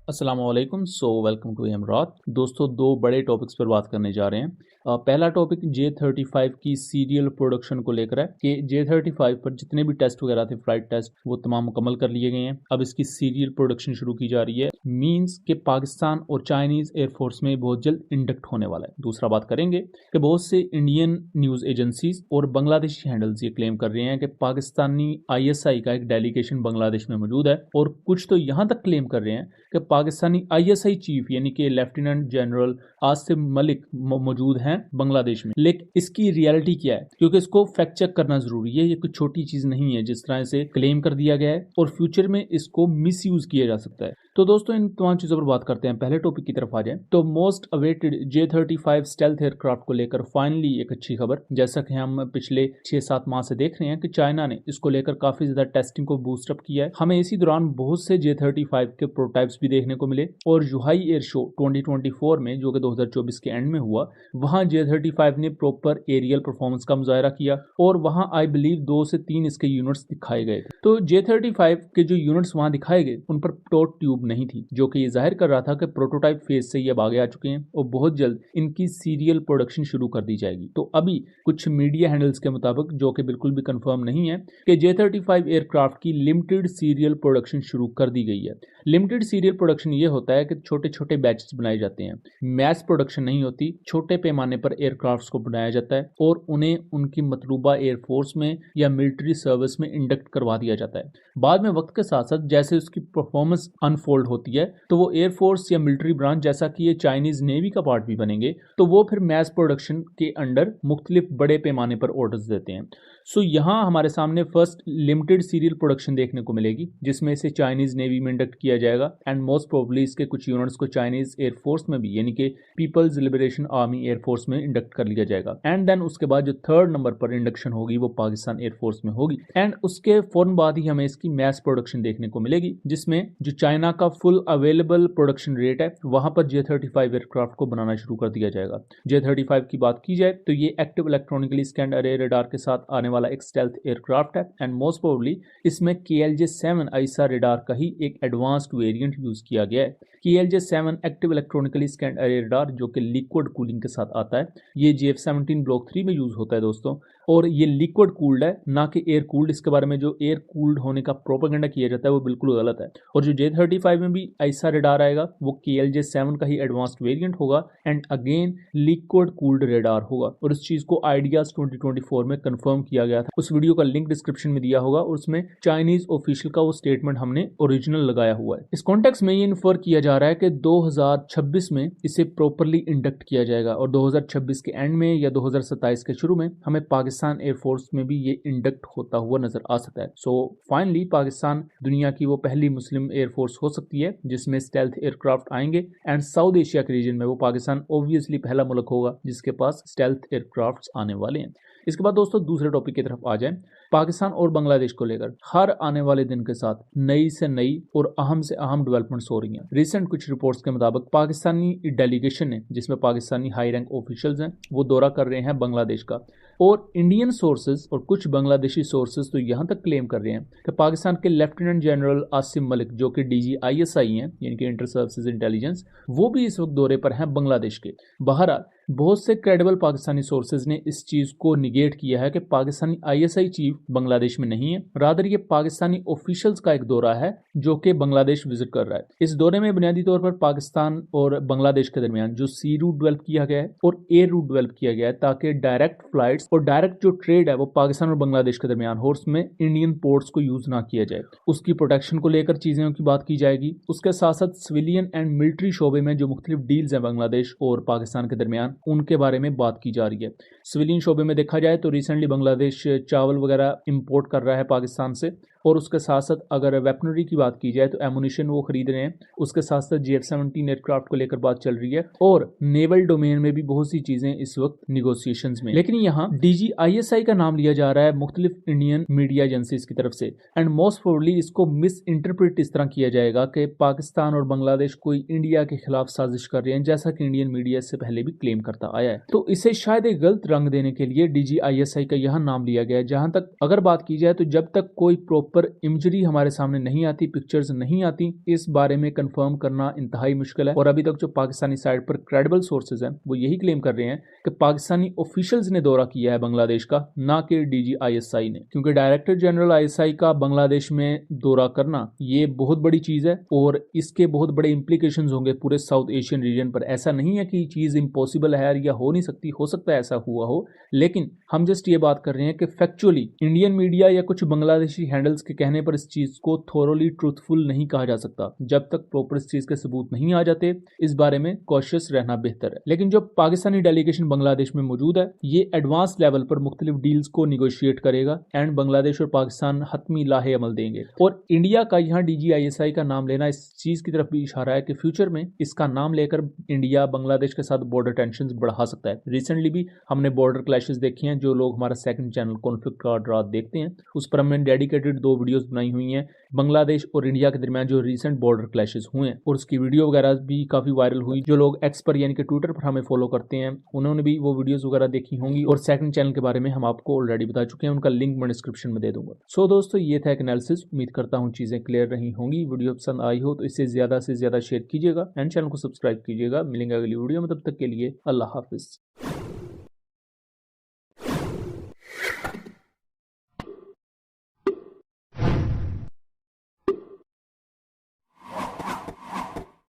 अस्सलाम वालेकुम। Welcome to इमरात। दोस्तों, दो बड़े टॉपिक्स पर बात करने जा रहे हैं। पहला टॉपिक J-35 की सीरियल प्रोडक्शन को लेकर है कि J-35 पर जितने भी टेस्ट वगैरह थे, फ्लाइट टेस्ट, वो तमाम मुकम्मल कर लिए गए हैं। अब इसकी सीरियल प्रोडक्शन शुरू की जा रही है। मींस कि पाकिस्तान और चाइनीज एयरफोर्स में बहुत जल्द इंडक्ट होने वाला है। दूसरा बात करेंगे कि बहुत से इंडियन न्यूज़ एजेंसीज और बांग्लादेशी हैंडल्स ये क्लेम कर रहे हैं कि पाकिस्तानी ISI का एक डेलीगेशन बांग्लादेश में मौजूद है, और कुछ तो यहाँ तक क्लेम कर रहे हैं कि पाकिस्तानी ISI चीफ यानी कि लेफ्टिनेंट जनरल आसिम मलिक मौजूद हैं बांग्लादेश में। लेकिन इसकी रियलिटी क्या है, क्योंकि इसको फैक्ट चेक करना जरूरी है। ये कोई छोटी चीज नहीं है जिस तरह से क्लेम कर दिया गया है, और फ्यूचर में इसको मिस यूज किया जा सकता है। तो दोस्तों, इन तमाम चीजों पर बात करते हैं। पहले टॉपिक की तरफ आ जाए तो most awaited J-35 stealth aircraft को लेकर फाइनली एक अच्छी खबर। जैसा कि हम पिछले 6-7 माह से देख रहे हैं कि चाइना ने इसको लेकर काफी ज्यादा टेस्टिंग को बूस्टअप किया है। हमें इसी दौरान बहुत से J-35 के प्रोटोटाइप्स भी देखने को मिले, और जुहाई एयर शो 2024 में, जो कि 2024 के एंड में हुआ, वहां J-35 ने प्रॉपर एरियल परफॉर्मेंस का मुजाहरा किया, और वहां आई बिलीव 2 से 3 इसके यूनिट्स दिखाए गए थे। तो J-35 के जो यूनिट्स वहां दिखाए गए उन पर टॉट ट्यूब नहीं थी, जो कि ये जाहिर कर रहा था कि प्रोटोटाइप फेज से ये अब आगे आ चुके हैं और बहुत जल्द इनकी सीरियल प्रोडक्शन शुरू कर दी जाएगी। तो अभी कुछ मीडिया हैंडल्स के मुताबिक, जो कि बिल्कुल भी कंफर्म नहीं है, कि J-35 एयरक्राफ्ट की लिमिटेड सीरियल प्रोडक्शन शुरू कर दी गई है। लिमिटेड सीरियल प्रोडक्शन ये होता है कि छोटे छोटे बैचेस बनाए जाते हैं, मैस प्रोडक्शन नहीं होती। छोटे पैमाने पर एयरक्राफ्ट्स को बनाया जाता है और उन्हें उनकी मतलूबा एयरफोर्स में या मिलिट्री सर्विस में इंडक्ट करवा दिया जाता है। बाद में वक्त के साथ साथ जैसे उसकी परफॉर्मेंस अनफोल्ड होती है, तो वो एयरफोर्स या मिलिट्री ब्रांच, जैसा कि ये चाइनीज नेवी का पार्ट भी बनेंगे, तो वो फिर मैस प्रोडक्शन के अंडर मुख्तलिफ बड़े पैमाने पर ऑर्डर्स देते हैं। सो यहाँ हमारे सामने फर्स्ट लिमिटेड सीरियल प्रोडक्शन देखने को मिलेगी, जिसमें इसे चाइनीज नेवी में इंडक्ट किया जाएगा, एंड मोस्ट प्रोबेबली इसके कुछ यूनिट्स को चाइनीज एयरफोर्स में भी, यानी कि पीपल्स लिबरेशन आर्मी एयरफोर्स में इंडक्ट कर लिया जाएगा। एंड देन उसके बाद जो थर्ड नंबर पर इंडक्शन होगी वो पाकिस्तान एयरफोर्स में होगी, एंड उसके फौरन बाद ही हमें इसकी मैस प्रोडक्शन देखने को मिलेगी, जिसमें जो चाइना का फुल अवेलेबल प्रोडक्शन रेट है, वहां पर J-35 एयरक्राफ्ट को बनाना शुरू कर दिया जाएगा। J-35 की बात की जाए तो ये एक्टिव इलेक्ट्रॉनिकली स्कैन्ड अरे रडार के साथ आने वाला एक स्टेल्थ एयरक्राफ्ट है, एंड मोस्ट प्रोबेबली इसमें KLJ-7 आईसा रडार का ही एक एडवांस्ड वेरिएंट यूज किया गया है। KLJ-7 एक्टिव इलेक्ट्रॉनिकली स्कैन्ड अरे रडार, जो कि लिक्विड कूलिंग के साथ आता है, ये JF-17 ब्लॉक 3 में यूज होता है दोस्तों, और ये लिक्विड कूल्ड है, ना कि एयर कूल्ड। इसके बारे में जो एयर कूल्ड होने का प्रोपेगेंडा किया जाता है वो बिल्कुल गलत है। और जो J-35 में भी ऐसा रडार आएगा वो KLJ-7 का ही एडवांस्ड वेरिएंट होगा, and again liquid cooled radar होगा, और इस चीज को आइडियाज 2024 में कंफर्म किया गया था। उस वीडियो का लिंक डिस्क्रिप्शन में दिया होगा, और उसमें चाइनीज ऑफिशियल का वो स्टेटमेंट हमने ओरिजिनल लगाया हुआ है। इस कॉन्टेक्स्ट में ये इन्फर किया जा रहा है कि 2026 में इसे प्रॉपरली इंडक्ट किया जाएगा, और 2026 के एंड में या 2027 के शुरू में हमें पाकिस्तान एयरफोर्स में भी ये इंडक्ट होता हुआ नजर आ सकता है। सो फाइनली पाकिस्तान दुनिया की वो पहली मुस्लिम एयरफोर्स हो सकती है जिसमें स्टेल्थ एयरक्राफ्ट आएंगे, एंड साउथ एशिया के रीजन में वो पाकिस्तान ऑब्वियसली पहला मुल्क होगा जिसके पास स्टेल्थ एयरक्राफ्ट आने वाले हैं। इसके बाद दोस्तों दूसरे टॉपिक की तरफ आ जाएं। पाकिस्तान और बांग्लादेश को लेकर हर आने वाले दिन के साथ नई से नई और अहम से अहम डेवलपमेंट्स हो रही हैं। रिसेंट कुछ रिपोर्ट्स के मुताबिक पाकिस्तानी डेलीगेशन ने, जिसमें पाकिस्तानी हाई रैंक ऑफिशियल्स हैं, वो दौरा कर रहे हैं बांग्लादेश का, और इंडियन सोर्सेज और कुछ बांग्लादेशी सोर्सेज तो यहां तक क्लेम कर रहे हैं कि पाकिस्तान के लेफ्टिनेंट जनरल आसिम मलिक, जो कि DG ISI हैं, यानी कि इंटर सर्विसेज इंटेलिजेंस, वो भी इस वक्त दौरे पर हैं बांग्लादेश के। बहरहाल बहुत से क्रेडिबल पाकिस्तानी सोर्सेज ने इस चीज को निगेट किया है कि पाकिस्तानी ISI चीफ बांग्लादेश में नहीं है, रादर ये पाकिस्तानी ऑफिशियल्स का एक दौरा है जो कि बांग्लादेश विजिट कर रहा है। इस दौरे में बुनियादी तौर पर पाकिस्तान और बांग्लादेश के दरमियान जो सी रूट डेवलप किया गया है और एयर रूट डेवलप किया गया है, ताकि डायरेक्ट फ्लाइट्स और डायरेक्ट जो ट्रेड है वो पाकिस्तान और बांग्लादेश के दरमियान हो, उसमें इंडियन पोर्ट्स को यूज ना किया जाए। उसकी प्रोटेक्शन को लेकर चीजों की बात की जाएगी। उसके साथ साथ सिविलियन एंड मिलिट्री शोबे में जो मुख्तलिफ डील्स हैं बांग्लादेश और पाकिस्तान के दरमियान, उनके बारे में बात की जा रही है। सिविलियन शोबे में देखा जाए तो रिसेंटली बांग्लादेश चावल वगैरह इंपोर्ट कर रहा है पाकिस्तान से, और उसके साथ साथ अगर वेपनरी की बात की जाए तो एमुनिशन वो खरीद रहे हैं। उसके साथ साथ JF-17 एयरक्राफ्ट को लेकर बात चल रही है, और नेवल डोमेन में भी बहुत सी चीजें इस वक्त निगोशिएशंस में। लेकिन यहाँ DG ISI का नाम लिया जा रहा है मुख्तलिफ इंडियन मीडिया एजेंसीज की तरफ से, एंड मोस्ट प्रोबेबली इसको मिस इंटरप्रेट इस तरह किया जाएगा कि पाकिस्तान और बांग्लादेश कोई इंडिया के खिलाफ साजिश कर रहे हैं, जैसा कि इंडियन मीडिया इससे पहले भी क्लेम करता आया है। तो इसे शायद एक गलत रंग देने के लिए DG ISI का यहाँ नाम लिया गया है। जहां तक अगर बात की जाए तो जब तक कोई प्रॉपर इमेजरी हमारे सामने नहीं आती, पिक्चर्स नहीं आती, इस बारे में कंफर्म करना इंतहाई मुश्किल है। और अभी तक जो पाकिस्तानी साइड पर क्रेडिबल सोर्सेज हैं वो यही क्लेम कर रहे हैं कि पाकिस्तानी ऑफिशियल्स ने दौरा किया है बांग्लादेश का, ना कि DGISI ने, क्योंकि डायरेक्टर जनरल ISI का बांग्लादेश में दौरा करना ये बहुत बड़ी चीज है और इसके बहुत बड़े इंप्लीकेशंस होंगे पूरे साउथ एशियन रीजन पर। ऐसा नहीं है कि चीज इम्पॉसिबल है या हो नहीं सकती, हो सकता है ऐसा हुआ हो, लेकिन हम जस्ट ये बात कर रहे हैं कि फैक्चुअली इंडियन मीडिया या कुछ बांग्लादेशी हैंडल्स के कहने पर इस चीज को थोरोली ट्रूथफुल नहीं कहा जा सकता जब तक प्रॉपर इस चीज के सबूत नहीं आ जाते। इस बारे में कॉशियस रहना बेहतर है। लेकिन जो पाकिस्तानी डेलीगेशन बांग्लादेश में मौजूद है ये एडवांस लेवल पर मुख्तलिफ डील्स को निगोशिएट करेगा एंड बांग्लादेश और पाकिस्तान हतमी लाहे अमल देंगे। और इंडिया का यहाँ DGISI का नाम लेना इस चीज की तरफ भी इशारा है कि फ्यूचर में इसका नाम लेकर इंडिया बांग्लादेश के साथ बॉर्डर टेंशन बढ़ा सकता है। रिसेंटली भी हमने बॉर्डर क्लैशेस देखे हैं। जो लोग हमारा सेकंड चैनल कॉन्फ्लिक्ट का रात देखते हैं उस पर हमने डेडिकेटेड 2 वीडियोस बनाई हुई हैं बांग्लादेश और इंडिया के दरमियान जो रिसेंट बॉर्डर क्लैशेस हुए हैं, और उसकी वीडियो वगैरह भी काफी वायरल हुई। जो लोग एक्स पर यानी कि ट्विटर पर हमें फॉलो करते हैं उन्होंने भी वो वीडियोस वगैरह देखी होंगी। और सेकंड चैनल के बारे में हम आपको ऑलरेडी बता चुके हैं, उनका लिंक मैं डिस्क्रिप्शन में दे दूंगा। सो दोस्तों ये था एक एनालिसिस। उम्मीद करता हूँ चीजें क्लियर रही होंगी। वीडियो पसंद आई हो तो इसे ज्यादा से ज्यादा शेयर कीजिएगा एंड चैनल को सब्सक्राइब कीजिएगा। मिलेंगे अगली वीडियो में, तब तक के लिए अल्लाह हाफिज।